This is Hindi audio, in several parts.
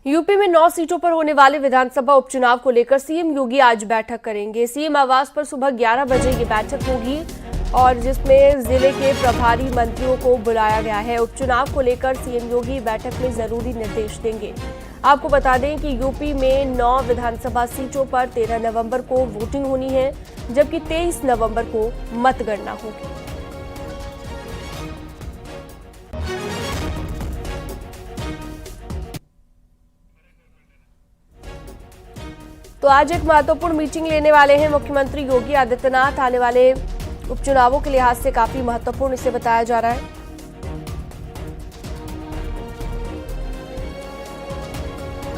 यूपी में 9 सीटों पर होने वाले विधानसभा उपचुनाव को लेकर सीएम योगी आज बैठक करेंगे। सीएम आवास पर सुबह 11 बजे ये बैठक होगी और जिसमें जिले के प्रभारी मंत्रियों को बुलाया गया है। उपचुनाव को लेकर सीएम योगी बैठक में जरूरी निर्देश देंगे। आपको बता दें कि यूपी में 9 विधानसभा सीटों पर 13 नवंबर को वोटिंग होनी है, जबकि 23 नवंबर को मतगणना होगी। तो आज एक महत्वपूर्ण मीटिंग लेने वाले हैं मुख्यमंत्री योगी आदित्यनाथ। आने वाले उपचुनावों के लिहाज से काफी महत्वपूर्ण इसे बताया जा रहा है।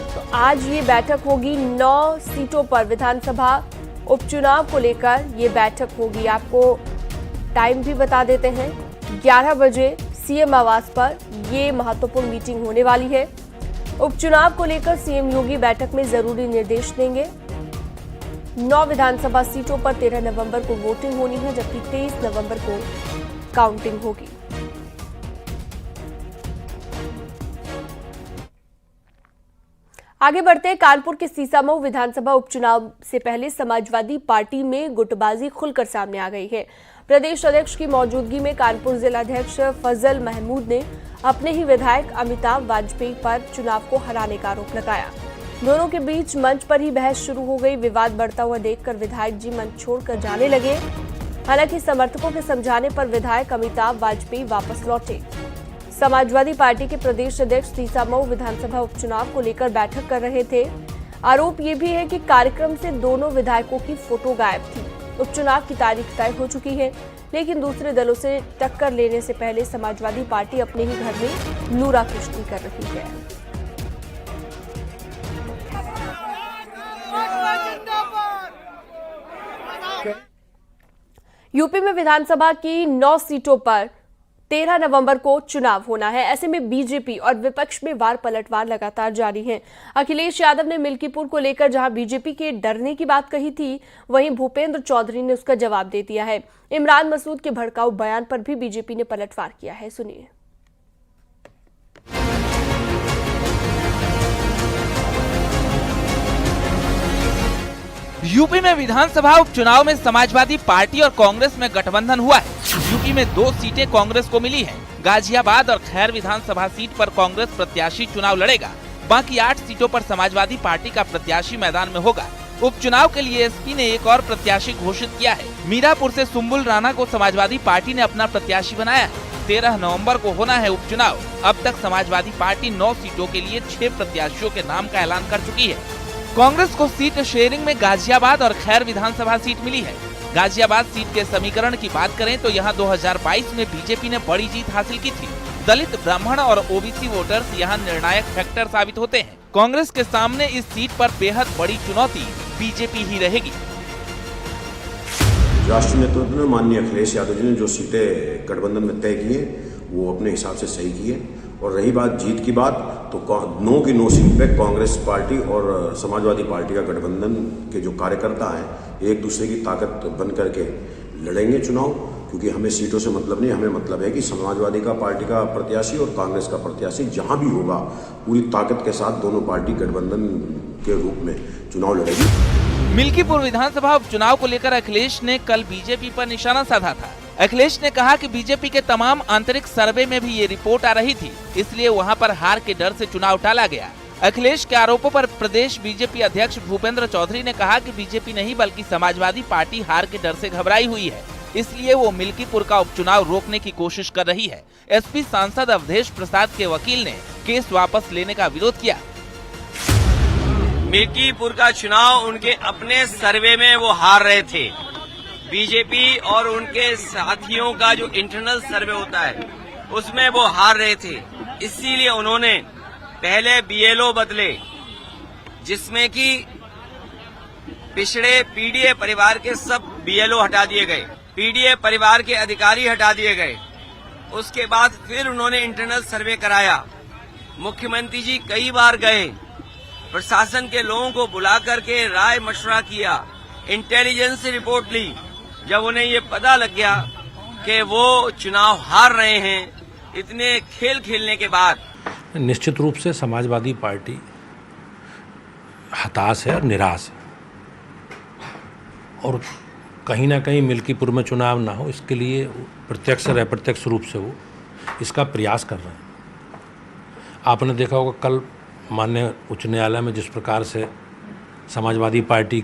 तो आज ये बैठक होगी 9 सीटों पर विधानसभा उपचुनाव को लेकर ये बैठक होगी। आपको टाइम भी बता देते हैं, 11 बजे सीएम आवास पर ये महत्वपूर्ण मीटिंग होने वाली है। उपचुनाव को लेकर सीएम योगी बैठक में जरूरी निर्देश देंगे। 9 विधानसभा सीटों पर 13 नवंबर को वोटिंग होनी है, जबकि 23 नवंबर को काउंटिंग होगी। आगे बढ़ते हैं। कानपुर के सीसामऊ विधानसभा उपचुनाव से पहले समाजवादी पार्टी में गुटबाजी खुलकर सामने आ गई है। प्रदेश अध्यक्ष की मौजूदगी में कानपुर जिलाध्यक्ष फजल महमूद ने अपने ही विधायक अमिताभ वाजपेयी पर चुनाव को हराने का आरोप लगाया। दोनों के बीच मंच पर ही बहस शुरू हो गई। विवाद बढ़ता हुआ देखकर विधायक जी मंच छोड़कर जाने लगे। हालांकि समर्थकों के समझाने पर विधायक अमिताभ वाजपेयी वापस लौटे। समाजवादी पार्टी के प्रदेश अध्यक्ष सीसामऊ विधानसभा उपचुनाव को लेकर बैठक कर रहे थे। आरोप ये भी है कि कार्यक्रम से दोनों विधायकों की फोटो गायब थी। उपचुनाव की तारीख तय हो चुकी है, लेकिन दूसरे दलों से टक्कर लेने से पहले समाजवादी पार्टी अपने ही घर में लूरा कुश्ती कर रही है। यूपी में विधानसभा की 9 सीटों पर 13 नवंबर को चुनाव होना है। ऐसे में बीजेपी और विपक्ष में वार पलटवार लगातार जारी है। अखिलेश यादव ने मिल्कीपुर को लेकर जहां बीजेपी के डरने की बात कही थी, वहीं भूपेंद्र चौधरी ने उसका जवाब दे दिया है। इमरान मसूद के भड़काऊ बयान पर भी बीजेपी ने पलटवार किया है। सुनिए। यूपी में विधानसभा उपचुनाव में समाजवादी पार्टी और कांग्रेस में गठबंधन हुआ है। यूपी में 2 सीटें कांग्रेस को मिली हैं। गाजियाबाद और खैर विधानसभा सीट पर कांग्रेस प्रत्याशी चुनाव लड़ेगा। बाकी 8 सीटों पर समाजवादी पार्टी का प्रत्याशी मैदान में होगा। उपचुनाव के लिए एसपी ने एक और प्रत्याशी घोषित किया है। मीरापुर से सुम्बुल राणा को समाजवादी पार्टी ने अपना प्रत्याशी बनाया है। 13 नवंबर को होना है उपचुनाव। अब तक समाजवादी पार्टी 9 सीटों के लिए 6 प्रत्याशियों के नाम का ऐलान कर चुकी है। कांग्रेस को सीट शेयरिंग में गाजियाबाद और खैर विधानसभा सीट मिली है। गाजियाबाद सीट के समीकरण की बात करें तो यहां 2022 में बीजेपी ने बड़ी जीत हासिल की थी। दलित, ब्राह्मण और ओबीसी वोटर्स यहां निर्णायक फैक्टर साबित होते हैं। कांग्रेस के सामने इस सीट पर बेहद बड़ी चुनौती बीजेपी ही रहेगी। राष्ट्रीय नेतृत्व में माननीय अखिलेश यादव जी ने जो सीटें गठबंधन में तय की है, वो अपने हिसाब से सही की है। और रही बात जीत की बात, तो 9 की 9 सीट पे कांग्रेस पार्टी और समाजवादी पार्टी का गठबंधन के जो कार्यकर्ता हैं एक दूसरे की ताकत बन करके लड़ेंगे चुनाव। क्योंकि हमें सीटों से मतलब नहीं, हमें मतलब है कि समाजवादी का पार्टी का प्रत्याशी और कांग्रेस का प्रत्याशी जहां भी होगा पूरी ताकत के साथ दोनों पार्टी गठबंधन के रूप में चुनाव लड़ेगी। मिल्कीपुर विधानसभा उपचुनाव को लेकर अखिलेश ने कल बीजेपी पर निशाना साधा था। अखिलेश ने कहा कि बीजेपी के तमाम आंतरिक सर्वे में भी ये रिपोर्ट आ रही थी, इसलिए वहां पर हार के डर से चुनाव टाला गया। अखिलेश के आरोपों पर प्रदेश बीजेपी अध्यक्ष भूपेंद्र चौधरी ने कहा कि बीजेपी नहीं बल्कि समाजवादी पार्टी हार के डर से घबराई हुई है, इसलिए वो मिल्कीपुर का उपचुनाव रोकने की कोशिश कर रही है। एसपी सांसद अवधेश प्रसाद के वकील ने केस वापस लेने का विरोध किया। मिल्कीपुर का चुनाव उनके अपने सर्वे में वो हार रहे थे। बीजेपी और उनके साथियों का जो इंटरनल सर्वे होता है उसमें वो हार रहे थे, इसीलिए उन्होंने पहले बीएलओ बदले, जिसमें कि पिछड़े पीडीए परिवार के सब बीएलओ हटा दिए गए, पीडीए परिवार के अधिकारी हटा दिए गए। उसके बाद फिर उन्होंने इंटरनल सर्वे कराया। मुख्यमंत्री जी कई बार गए, प्रशासन के लोगों को बुला करके राय मशवरा किया, इंटेलिजेंस से रिपोर्ट ली। जब उन्हें ये पता लग गया कि वो चुनाव हार रहे हैं, इतने खेल खेलने के बाद निश्चित रूप से समाजवादी पार्टी हताश है और निराश है, और कहीं ना कहीं मिल्कीपुर में चुनाव ना हो इसके लिए प्रत्यक्ष और अप्रत्यक्ष रूप से वो इसका प्रयास कर रहे हैं। आपने देखा होगा कल माननीय उच्च न्यायालय में जिस प्रकार से समाजवादी पार्टी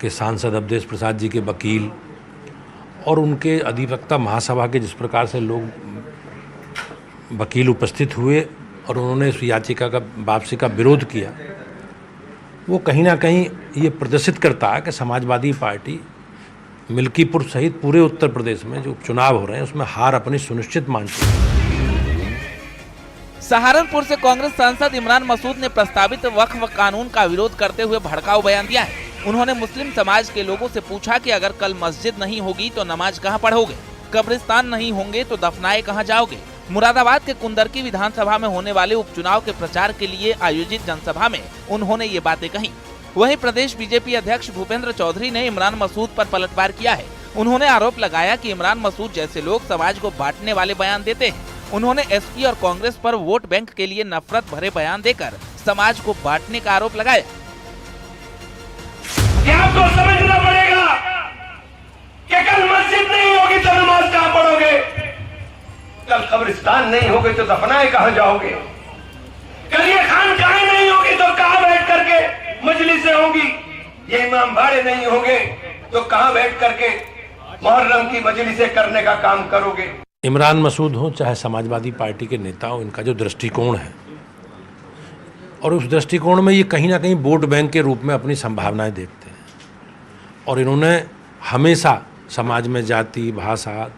के सांसद अवधेश प्रसाद जी के वकील और उनके अधिवक्ता महासभा के जिस प्रकार से लोग वकील उपस्थित हुए और उन्होंने इस याचिका का वापसी का विरोध किया, वो कहीं ना कहीं ये प्रदर्शित करता है कि समाजवादी पार्टी मिल्कीपुर सहित पूरे उत्तर प्रदेश में जो चुनाव हो रहे हैं उसमें हार अपनी सुनिश्चित मानती है। सहारनपुर से कांग्रेस सांसद इमरान मसूद ने प्रस्तावित वक्फ कानून का विरोध करते हुए भड़काऊ बयान दिया है। उन्होंने मुस्लिम समाज के लोगों से पूछा कि अगर कल मस्जिद नहीं होगी तो नमाज कहां पढ़ोगे, कब्रिस्तान नहीं होंगे तो दफनाए कहां जाओगे। मुरादाबाद के कुंदरकी विधानसभा में होने वाले उपचुनाव के प्रचार के लिए आयोजित जनसभा में उन्होंने ये बातें कही। वहीं प्रदेश बीजेपी अध्यक्ष भूपेंद्र चौधरी ने इमरान मसूद पर पलटवार किया है। उन्होंने आरोप लगाया कि इमरान मसूद जैसे लोग समाज को बांटने वाले बयान देते हैं। उन्होंने एसपी और कांग्रेस पर वोट बैंक के लिए नफरत भरे बयान देकर समाज को बांटने का आरोप लगाया। आपको समझना पड़ेगा कि कल मस्जिद नहीं होगी तो नमाज कहां पढ़ोगे, कल कब्रिस्तान नहीं होगी तो दफनाए कहां जाओगे, कल ये खानकाहें नहीं होगी तो कहां बैठ करके मजलिसें होंगी, ये इमाम बाड़े नहीं होंगे तो कहां बैठ करके मुहर्रम की मजलिसें करने का काम करोगे। इमरान मसूद हो चाहे समाजवादी पार्टी के नेता हो, इनका जो दृष्टिकोण है और उस दृष्टिकोण में ये कहीं ना कहीं वोट बैंक के रूप में अपनी संभावनाएं देखते हैं, और इन्होंने हमेशा समाज में जाति, भाषा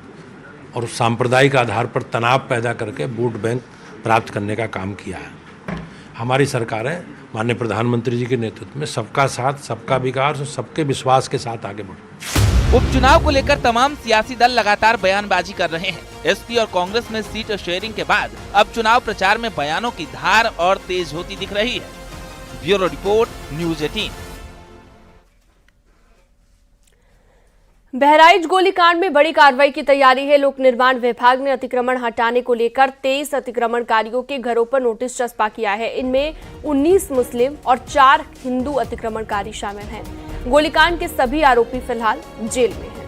और सांप्रदायिक आधार पर तनाव पैदा करके वोट बैंक प्राप्त करने का काम किया है। हमारी सरकारें माननीय प्रधानमंत्री जी के नेतृत्व में सबका साथ, सबका विकास और सबके विश्वास के साथ आगे बढ़े। उपचुनाव को लेकर तमाम सियासी दल लगातार बयानबाजी कर रहे हैं। एसपी और कांग्रेस में सीट शेयरिंग के बाद अब चुनाव प्रचार में बयानों की धार और तेज होती दिख रही है। Bureau report, news 18। बहराइच गोलीकांड में बड़ी कार्रवाई की तैयारी है। लोक निर्माण विभाग ने अतिक्रमण हटाने को लेकर 23 अतिक्रमणकारियों के घरों पर नोटिस चस्पा किया है। इनमें 19 मुस्लिम और 4 हिंदू अतिक्रमणकारी शामिल हैं। गोलीकांड के सभी आरोपी फिलहाल जेल में हैं।